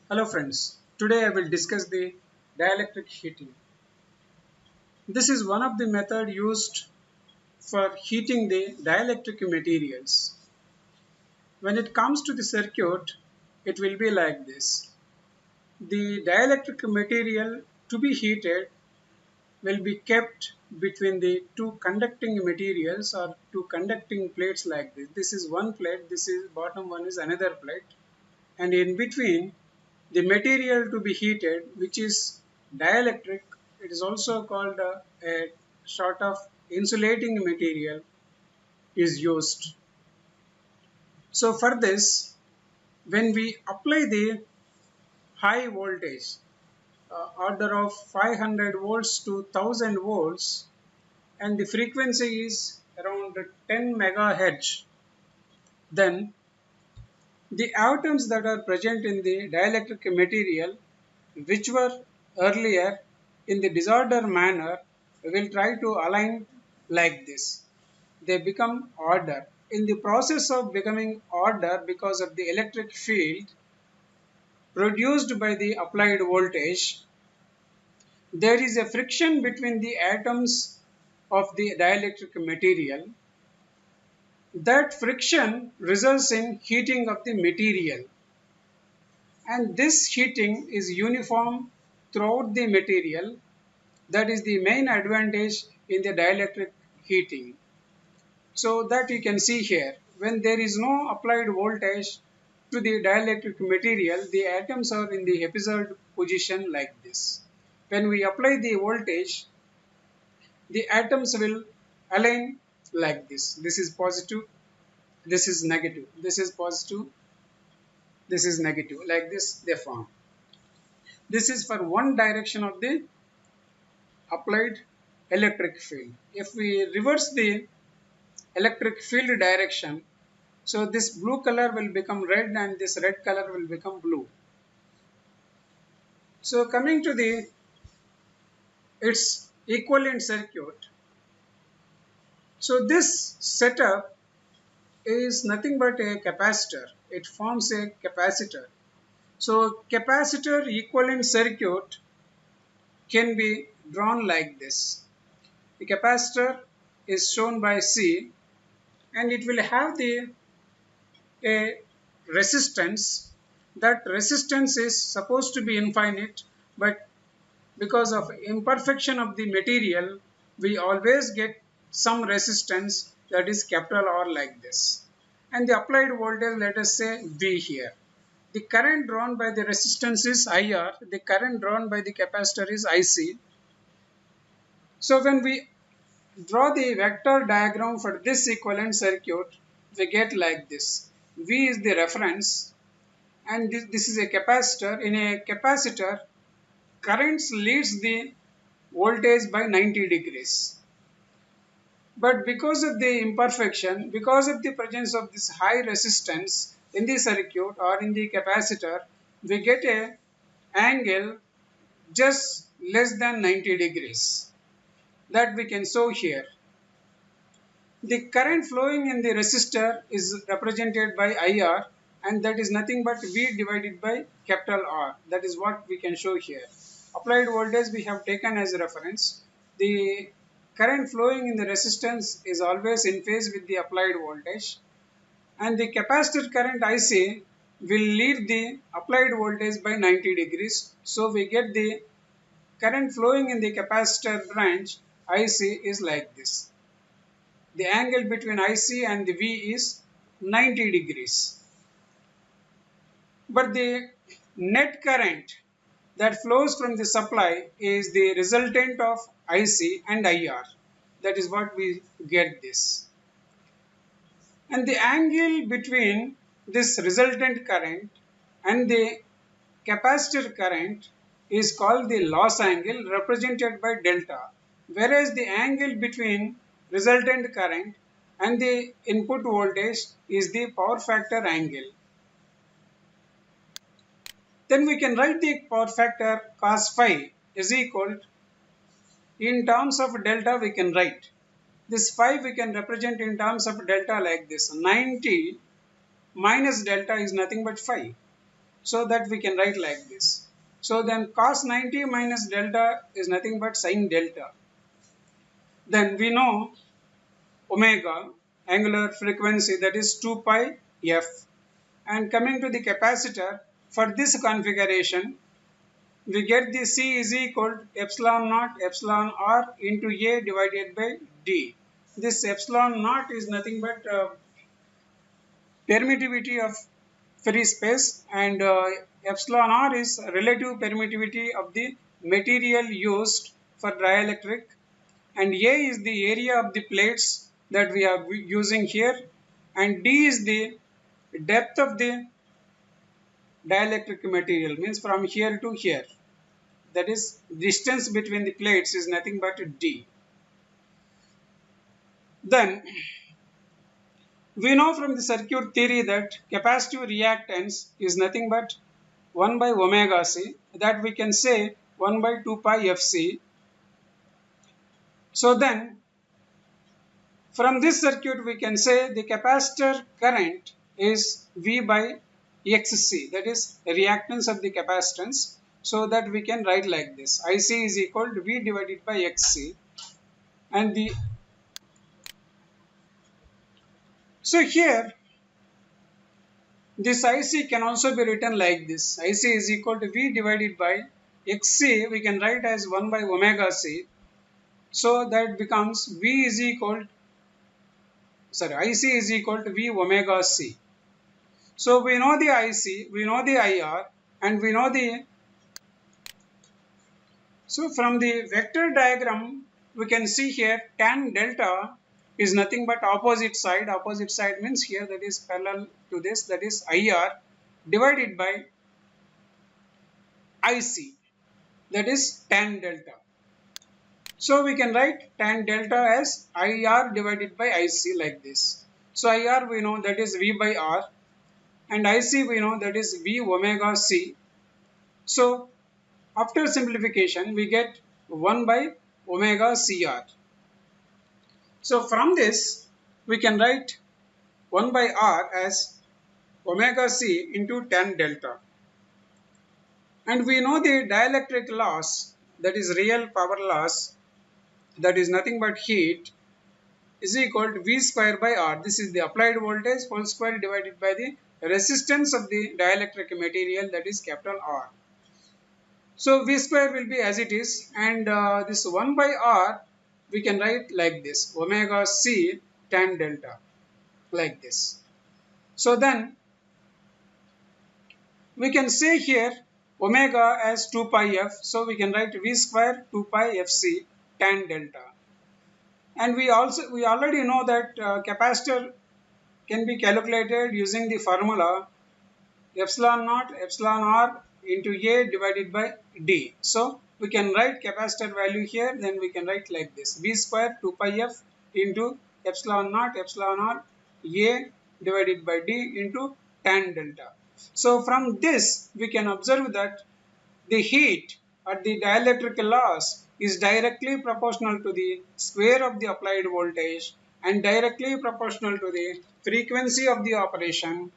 Hello friends, today I will discuss the dielectric heating. This is one of the method used for heating the dielectric materials. When it comes to the circuit, it will be like this. The dielectric material to be heated will be kept between the two conducting materials or two conducting plates like this. This is one plate, this is bottom one is another plate, and in between the material to be heated, which is dielectric, it is also called a sort of insulating material, is used. So for this, when we apply the high voltage, order of 500 volts to 1000 volts, and the frequency is around 10 megahertz, then the atoms that are present in the dielectric material, which were earlier in the disorder manner, will try to align like this. They become order. In the process of becoming order because of the electric field produced by the applied voltage, there is a friction between the atoms of the dielectric material. That friction results in heating of the material, and this heating is uniform throughout the material. That is the main advantage in the dielectric heating. So that you can see here, when there is no applied voltage to the dielectric material, the atoms are in the episode position like this. When we apply the voltage, the atoms will align like this. This is positive, this is negative, this is positive, this is negative, like this they form. This is for one direction of the applied electric field. If we reverse the electric field direction, so this blue color will become red and this red color will become blue. So coming to the its equivalent circuit. So this setup is nothing but a capacitor. It forms a capacitor. So capacitor equivalent circuit can be drawn like this. The capacitor is shown by C, and it will have a resistance. That resistance is supposed to be infinite, but because of imperfection of the material, we always get some resistance, that is capital R like this. And the applied voltage, let us say V here. The current drawn by the resistance is IR, the current drawn by the capacitor is IC. So when we draw the vector diagram for this equivalent circuit, we get like this. V is the reference, and this is a capacitor. In a capacitor, currents leads the voltage by 90 degrees. But because of the imperfection, because of the presence of this high resistance in the circuit or in the capacitor, we get a angle just less than 90 degrees. That we can show here. The current flowing in the resistor is represented by IR, and that is nothing but V divided by capital R. That is what we can show here. Applied voltage we have taken as a reference. The current flowing in the resistance is always in phase with the applied voltage, and the capacitor current IC will lead the applied voltage by 90 degrees. So we get the current flowing in the capacitor branch IC is like this. The angle between IC and the V is 90 degrees. But the net current that flows from the supply is the resultant of IC and IR. That is what we get this. And the angle between this resultant current and the capacitor current is called the loss angle, represented by delta, whereas the angle between resultant current and the input voltage is the power factor angle. Then we can write the power factor cos phi is equal, in terms of delta we can write this phi, we can represent in terms of delta like this. 90 minus delta is nothing but phi. So that we can write like this. So then cos 90 minus delta is nothing but sin delta. Then we know omega, angular frequency, that is 2 pi f. And coming to the capacitor, for this configuration, we get the C is equal to epsilon naught epsilon r into A divided by D. This epsilon naught is nothing but permittivity of free space, and epsilon r is relative permittivity of the material used for dielectric, and A is the area of the plates that we are using here, and D is the depth of the dielectric material, means from here to here. That is, distance between the plates is nothing but D. Then we know from the circuit theory that capacitive reactance is nothing but 1 by omega C, that we can say 1 by 2 pi Fc. So then from this circuit we can say the capacitor current is V by Xc, that is reactance of the capacitance. So that we can write like this: IC is equal to V divided by Xc. And the so here this IC can also be written like this: IC is equal to V divided by Xc, we can write as 1 by omega C. So that becomes V is equal, IC is equal to V omega C. So we know the IC, we know the IR, and we know the, so from the vector diagram we can see here tan delta is nothing but opposite side. Opposite side means here that is parallel to this, that is IR divided by IC, that is tan delta. So we can write tan delta as IR divided by IC like this. So IR we know that is V by R, and IC we know that is V omega C. So after simplification we get 1 by omega CR. So from this we can write 1 by R as omega C into tan delta. And we know the dielectric loss, that is real power loss, that is nothing but heat, is equal to V square by R. This is the applied voltage whole square divided by the resistance of the dielectric material, that is capital R. So V square will be as it is, and this 1 by R we can write like this: omega C tan delta, like this. So then we can say here omega as 2 pi f, so we can write V square 2 pi Fc tan delta. And we already know that capacitor can be calculated using the formula epsilon naught epsilon r into A divided by D. So we can write capacitor value here, then we can write like this: V square 2 pi f into epsilon naught epsilon r A divided by D into tan delta. So from this we can observe that the heat at the dielectric loss is directly proportional to the square of the applied voltage and directly proportional to the frequency of the operation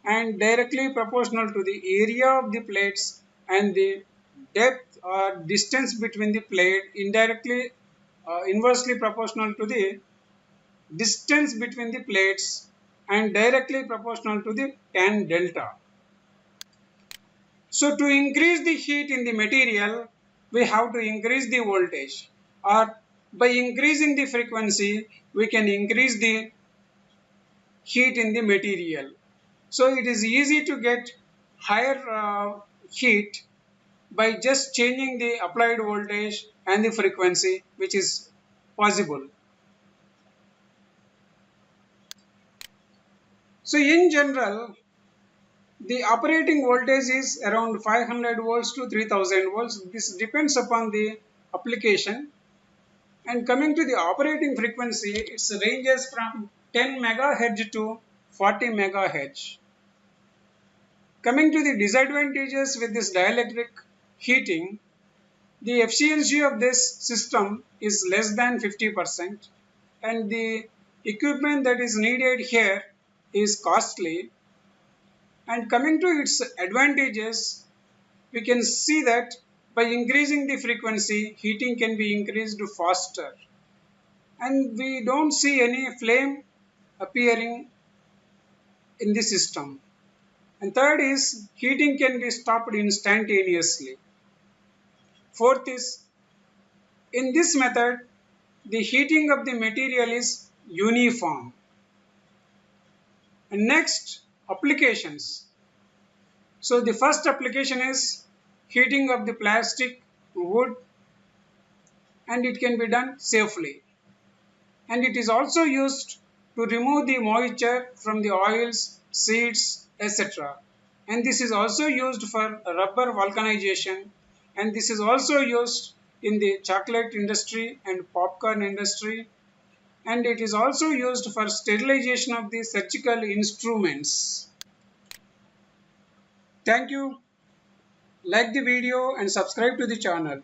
and directly proportional to the area of the plates and the depth or distance between the plate, indirectly inversely proportional to the distance between the plates and directly proportional to the tan delta. So to increase the heat in the material, we have to increase the voltage, or by increasing the frequency, we can increase the heat in the material. So it is easy to get higher heat by just changing the applied voltage and the frequency, which is possible. So in general, the operating voltage is around 500 volts to 3000 volts. This depends upon the application. And coming to the operating frequency, it ranges from 10 megahertz to 40 megahertz. Coming to the disadvantages with this dielectric heating, the efficiency of this system is less than 50%, and the equipment that is needed here is costly. And coming to its advantages, we can see that by increasing the frequency, heating can be increased faster. And we don't see any flame appearing in the system. And third is heating can be stopped instantaneously. Fourth is in this method, the heating of the material is uniform. And next, applications. So the first application is heating of the plastic, wood, and it can be done safely. And it is also used to remove the moisture from the oils, seeds, etc. And this is also used for rubber vulcanization, and this is also used in the chocolate industry and popcorn industry, and it is also used for sterilization of the surgical instruments. Thank you. Like the video and subscribe to the channel.